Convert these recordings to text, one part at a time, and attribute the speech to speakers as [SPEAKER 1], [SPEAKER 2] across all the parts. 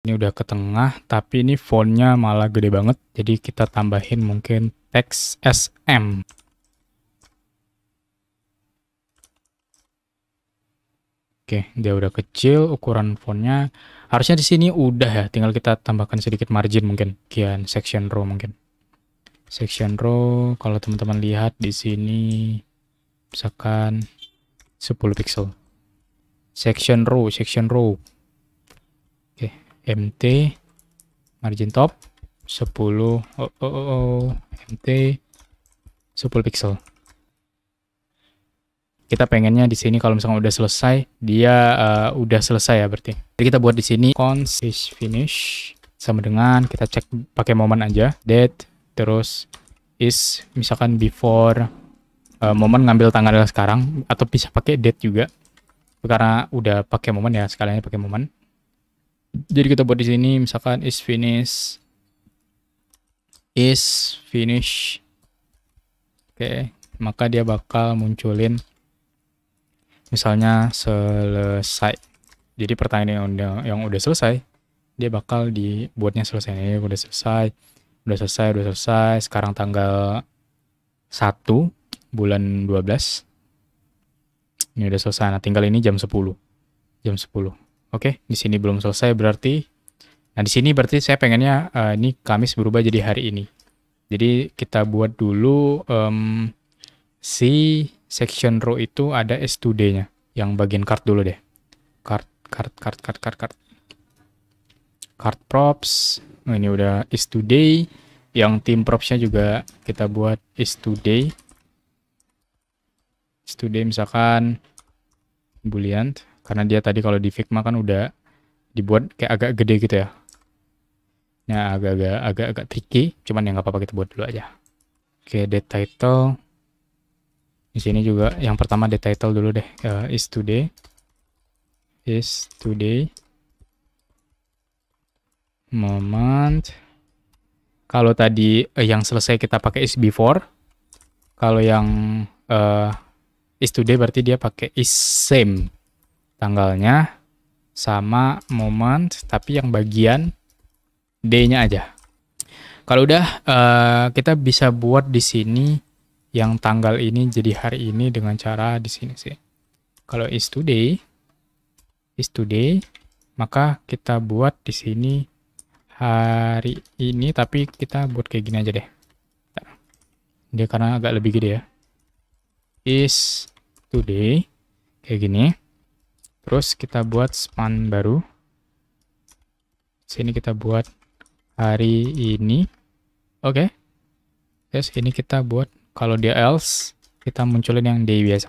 [SPEAKER 1] Ini udah ke tengah, tapi ini fontnya malah gede banget. Jadi kita tambahin mungkin teks SM. Oke, dia udah kecil, ukuran fontnya. Harusnya di sini udah ya, tinggal kita tambahkan sedikit margin mungkin. Kian section row mungkin. Section row, kalau teman-teman lihat di sini, misalkan 10 pixel. Section row. Oke, MT, margin top, 10, MT, 10 pixel. Kita pengennya di sini kalau misalnya udah selesai, dia udah selesai ya berarti. Jadi kita buat di sini const finish sama dengan kita cek pakai momen aja, date, terus is misalkan before momen ngambil tanggal sekarang, atau bisa pakai date juga karena udah pakai momen ya, sekaliannya pakai momen. Jadi kita buat di sini misalkan is finish. Oke, maka dia bakal munculin misalnya selesai. Jadi pertanyaan yang udah selesai, dia bakal dibuatnya selesai. Ini udah selesai. Sekarang tanggal 1 bulan 12. Ini udah selesai. Nah, tinggal ini jam 10. Oke, di sini belum selesai berarti. Nah, di sini berarti saya pengennya ini Kamis berubah jadi hari ini. Jadi kita buat dulu si section row itu ada S2D-nya. Yang bagian card dulu deh. Card props. Nah, ini udah is today. Yang team props-nya juga kita buat is today. Is today misalkan boolean. Karena dia tadi kalau di Figma kan udah dibuat kayak agak gede gitu ya. Nah, agak tricky. Cuman ya nggak apa-apa, kita buat dulu aja. Oke, date title. Di sini juga yang pertama date title dulu deh, is today. Moment. Kalau tadi yang selesai kita pakai is before. Kalau yang is today berarti dia pakai is same. Tanggalnya sama moment, tapi yang bagian day-nya aja. Kalau udah kita bisa buat di sini yang tanggal ini jadi hari ini dengan cara di sini sih. Kalau is today, maka kita buat di sini hari ini, tapi kita buat kayak gini aja deh. Dia karena agak lebih gede ya. Is today kayak gini. Terus kita buat span baru. Sini kita buat hari ini. Oke. Terus ini kita buat, kalau dia else, kita munculin yang day biasa.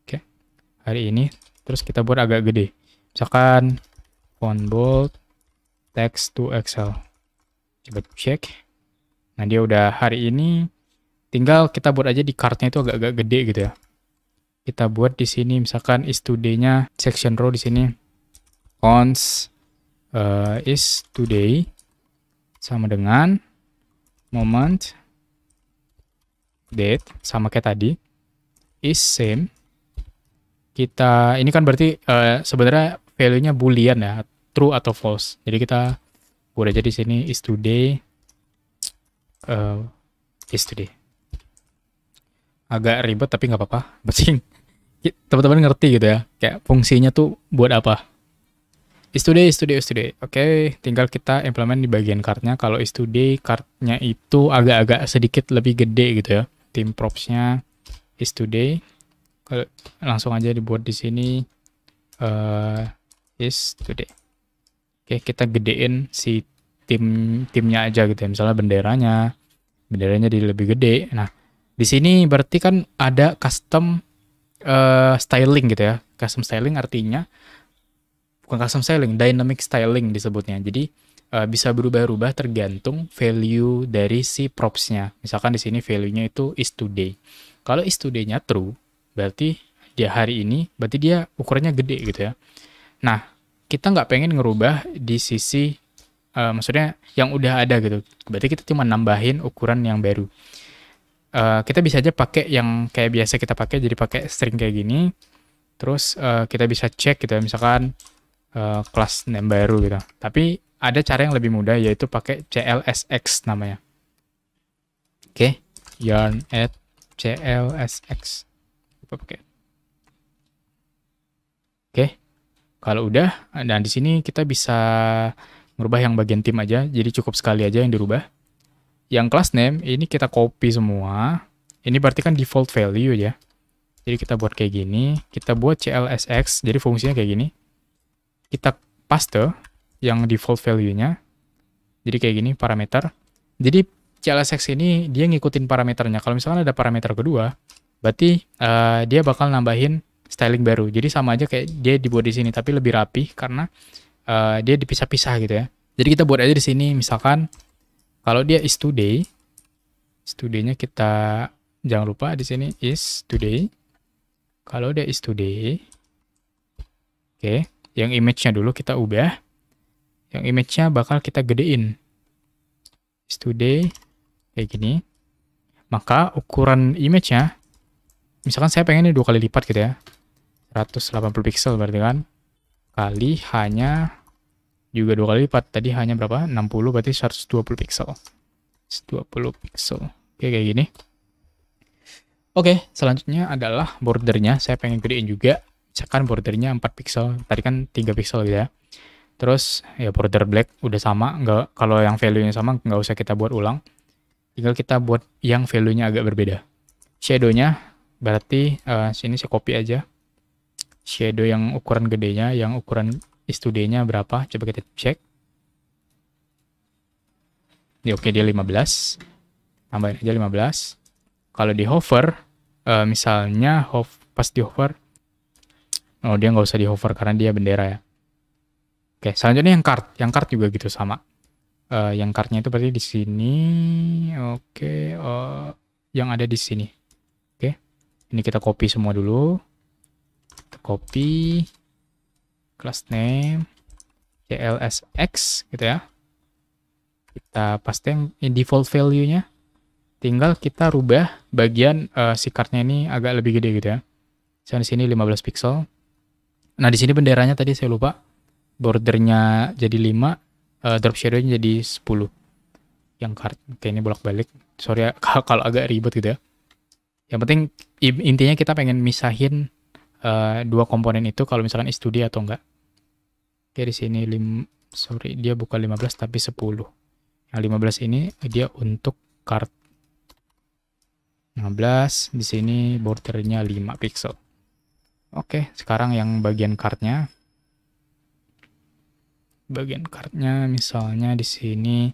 [SPEAKER 1] Oke. Hari ini. Terus kita buat agak gede. Misalkan font bold, text to Excel. Coba cek. Nah, dia udah hari ini. Tinggal kita buat aja di card-nya itu agak-agak gede gitu ya. Kita buat di sini misalkan is today-nya section row di sini. Const is today sama dengan moment, date, sama kayak tadi, is same. Kita, ini kan berarti sebenarnya value-nya boolean ya, true atau false. Jadi kita buat aja di sini is today, Agak ribet tapi nggak apa-apa. Penting teman-teman ngerti gitu ya, kayak fungsinya tuh buat apa. Is today. Oke, tinggal kita implement di bagian card-nya. Kalau is today, card-nya itu agak-agak sedikit lebih gede gitu ya. Team props-nya is today. Kalau langsung aja dibuat di sini is today. Oke, kita gedein si timnya aja gitu ya. Misalnya benderanya jadi lebih gede. Nah, di sini berarti kan ada custom styling gitu ya. Custom styling artinya bukan custom styling, dynamic styling disebutnya. Jadi bisa berubah-ubah tergantung value dari si props-nya. Misalkan di sini value-nya itu is today. Kalau is today-nya true, berarti dia hari ini, berarti dia ukurannya gede gitu ya. Nah, kita nggak pengen ngerubah di sisi, maksudnya yang udah ada gitu. Berarti kita cuma nambahin ukuran yang baru. Kita bisa aja pakai yang kayak biasa kita pakai, jadi pakai string kayak gini. Terus kita bisa cek gitu ya, misalkan class name baru gitu. Tapi ada cara yang lebih mudah, yaitu pakai CLSX namanya. Oke, yarn add CLSX. Oke, kalau udah, dan di sini kita bisa merubah yang bagian tim aja, jadi cukup sekali aja yang dirubah. Yang class name ini kita copy semua. Ini berarti kan default value ya. Jadi kita buat kayak gini, kita buat CLSX, jadi fungsinya kayak gini. Kita paste yang default value-nya. Jadi kayak gini parameter. Jadi CLSX ini dia ngikutin parameternya. Kalau misalkan ada parameter kedua, berarti dia bakal nambahin styling baru. Jadi sama aja kayak dia dibuat di sini, tapi lebih rapi karena dia dipisah-pisah gitu ya. Jadi kita buat aja di sini, misalkan kalau dia is today, nya kita jangan lupa di sini is today. Kalau dia is today, oke, yang image-nya dulu kita ubah. Yang image-nya bakal kita gedein. Is today kayak gini. Maka ukuran image-nya, misalkan saya pengen ini 2 kali lipat gitu ya. 180 pixel berarti kan. Kali hanya juga 2 kali lipat. Tadi hanya berapa? 60 berarti 120 pixel. 120 pixel. Oke, kayak gini. Oke, selanjutnya adalah bordernya. Saya pengen gedein juga. Misalkan bordernya 4 pixel. Tadi kan 3 pixel gitu ya. Terus ya border black udah sama. Nggak, kalau yang value-nya sama nggak usah kita buat ulang. Tinggal kita buat yang value-nya agak berbeda. Shadow-nya berarti sini saya copy aja. Shadow yang ukuran gedenya, yang ukuran is today-nya berapa? Coba kita cek. Ya, oke, dia 15. Tambahin aja 15. Kalau di hover, misalnya pas di hover, oh dia nggak usah di hover karena dia bendera ya. Oke, selanjutnya yang card. Yang card juga gitu sama. Yang cardnya itu berarti di sini. Oke, yang ada di sini. Oke, ini kita copy semua dulu. Kita copy class name CLSX gitu ya. Kita paste yang default value-nya. Tinggal kita rubah bagian si cardnya ini agak lebih gede gitu ya. Misalnya di sini 15 pixel. Nah, di sini benderanya tadi saya lupa. Bordernya jadi 5, drop shadow-nya jadi 10. Yang card, oke, ini bolak-balik. Sorry ya, kalau agak ribet gitu ya. Yang penting intinya kita pengen misahin dua komponen itu kalau misalkan is today atau enggak. Oke, di sini sorry, dia bukan 15 tapi 10. Yang 15 ini dia untuk card. 15, di sini bordernya 5 pixel. Oke, sekarang yang bagian cardnya. Bagian cardnya misalnya di sini,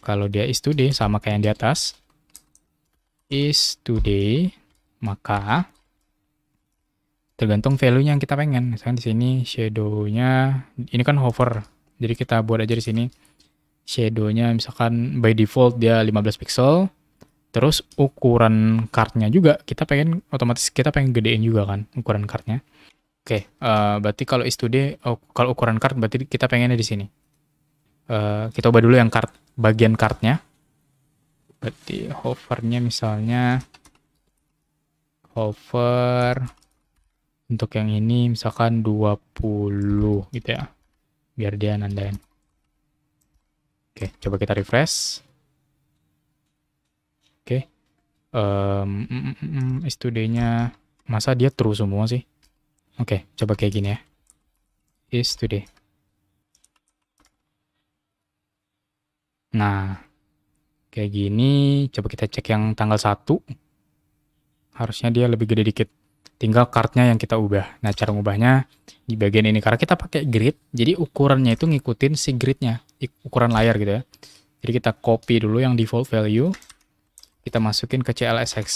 [SPEAKER 1] kalau dia is today sama kayak yang di atas. Is today, maka tergantung value-nya yang kita pengen. Misalnya di sini shadow-nya, ini kan hover. Jadi kita buat aja di sini. Shadow-nya misalkan by default dia 15 pixel. Terus ukuran card-nya juga kita pengen otomatis kita pengen gedein juga kan ukuran card-nya. Oke, berarti kalau is today, kalau ukuran card berarti kita pengennya di sini. Kita ubah dulu yang card bagian card-nya. Berarti hover-nya misalnya hover untuk yang ini misalkan 20 gitu ya. Biar dia nandain. Oke, coba kita refresh. Oke, is today-nya masa dia true semua sih? Oke, coba kayak gini ya. Is today. Nah, kayak gini. Coba kita cek yang tanggal 1. Harusnya dia lebih gede dikit. Tinggal card-nya yang kita ubah. Nah, cara ngubahnya di bagian ini. Karena kita pakai grid, jadi ukurannya itu ngikutin si grid-nya. Ukuran layar gitu ya. Jadi kita copy dulu yang default value. Kita masukin ke CLSX.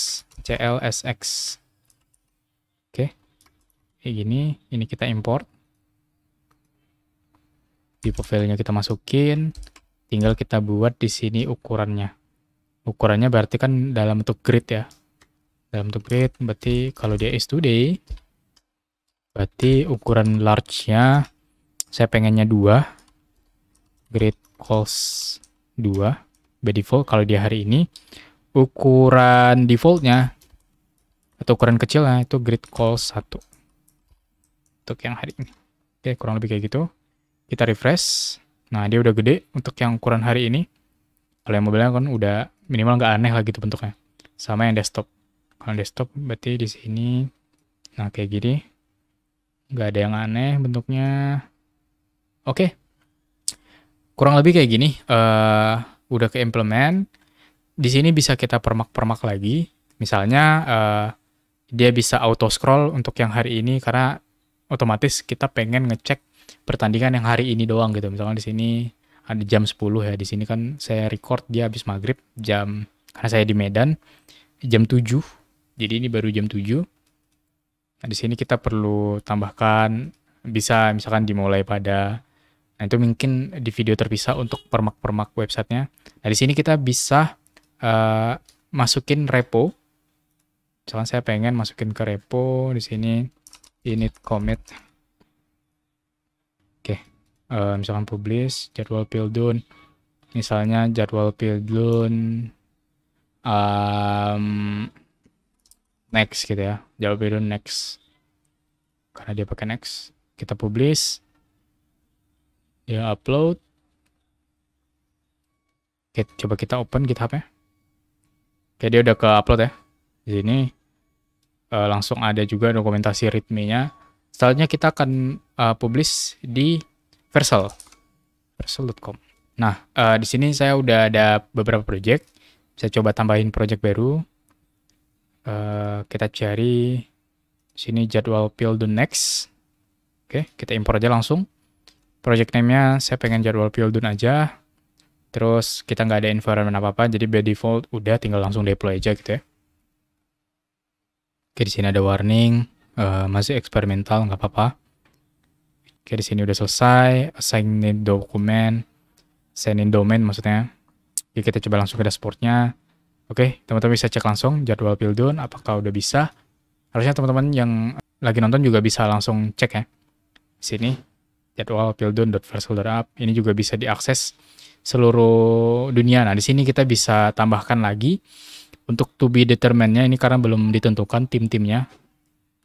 [SPEAKER 1] Oke. Kayak gini. Ini kita import. Default value-nya kita masukin. Tinggal kita buat di sini ukurannya. Ukurannya berarti kan dalam bentuk grid ya. Dalam bentuk grid berarti kalau dia is today, berarti ukuran large-nya saya pengennya 2. Grid calls 2. By default kalau dia hari ini. Ukuran defaultnya atau ukuran kecilnya itu grid calls 1 untuk yang hari ini. Oke, kurang lebih kayak gitu. Kita refresh. Nah, dia udah gede untuk yang ukuran hari ini. Kalau yang mobilnya kan udah minimal nggak aneh lah gitu bentuknya. Sama yang desktop. Kalau desktop berarti di sini, nah kayak gini. Nggak ada yang aneh bentuknya. Oke, kurang lebih kayak gini. Udah ke implement. Di sini bisa kita permak-permak lagi. Misalnya dia bisa auto scroll untuk yang hari ini karena otomatis kita pengen ngecek pertandingan yang hari ini doang gitu. Misalnya di sini ada jam 10 ya. Di sini kan saya record dia habis maghrib jam, karena saya di Medan, jam 7. Jadi ini baru jam 7. Nah, di sini kita perlu tambahkan, bisa misalkan dimulai pada, nah itu mungkin di video terpisah untuk permak-permak websitenya. Nah di sini kita bisa masukin repo. Misalkan saya pengen masukin ke repo di sini init commit. Oke, misalkan publish jadwal Pildun. Misalnya jadwal Pildun next gitu ya. Jadwal Pildun next. Karena dia pakai next. Kita publish. Dia upload. Oke, coba kita open GitHub-nya. Oke, dia udah ke upload ya. Di sini langsung ada juga dokumentasi readme-nya. Selanjutnya kita akan publish di Vercel.com. Nah, di sini saya udah ada beberapa project. Saya coba tambahin project baru. Kita cari di sini jadwal Pildun next. Oke, kita import aja langsung. Project name-nya saya pengen jadwal Pildun aja. Terus kita nggak ada environment apa-apa, jadi by default udah tinggal langsung deploy aja gitu ya. Oke, di sini ada warning, masih eksperimental, nggak apa-apa. Oke, di sini udah selesai, assign dokumen, send in domain maksudnya. Oke, kita coba langsung ke dashboard-nya. Oke, teman-teman bisa cek langsung jadwal Pildun, apakah udah bisa. Harusnya teman-teman yang lagi nonton juga bisa langsung cek ya. Di sini, jadwal pildun.vercel.app, ini juga bisa diakses seluruh dunia. Nah, di sini kita bisa tambahkan lagi untuk to be determined-nya ini karena belum ditentukan tim-timnya.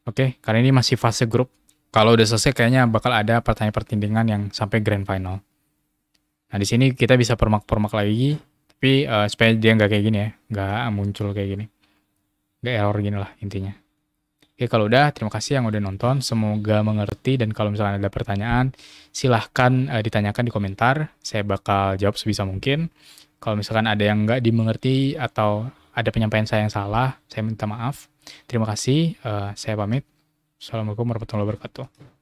[SPEAKER 1] Oke, karena ini masih fase grup. Kalau udah selesai kayaknya bakal ada pertandingan yang sampai grand final. Nah, di sini kita bisa permak-permak lagi, tapi supaya dia nggak kayak gini ya, nggak muncul kayak gini. Nggak error gini lah intinya. Oke, kalau udah, terima kasih yang udah nonton. Semoga mengerti, dan kalau misalkan ada pertanyaan, silahkan ditanyakan di komentar. Saya bakal jawab sebisa mungkin. Kalau misalkan ada yang nggak dimengerti atau ada penyampaian saya yang salah, saya minta maaf. Terima kasih, saya pamit. Assalamualaikum warahmatullahi wabarakatuh.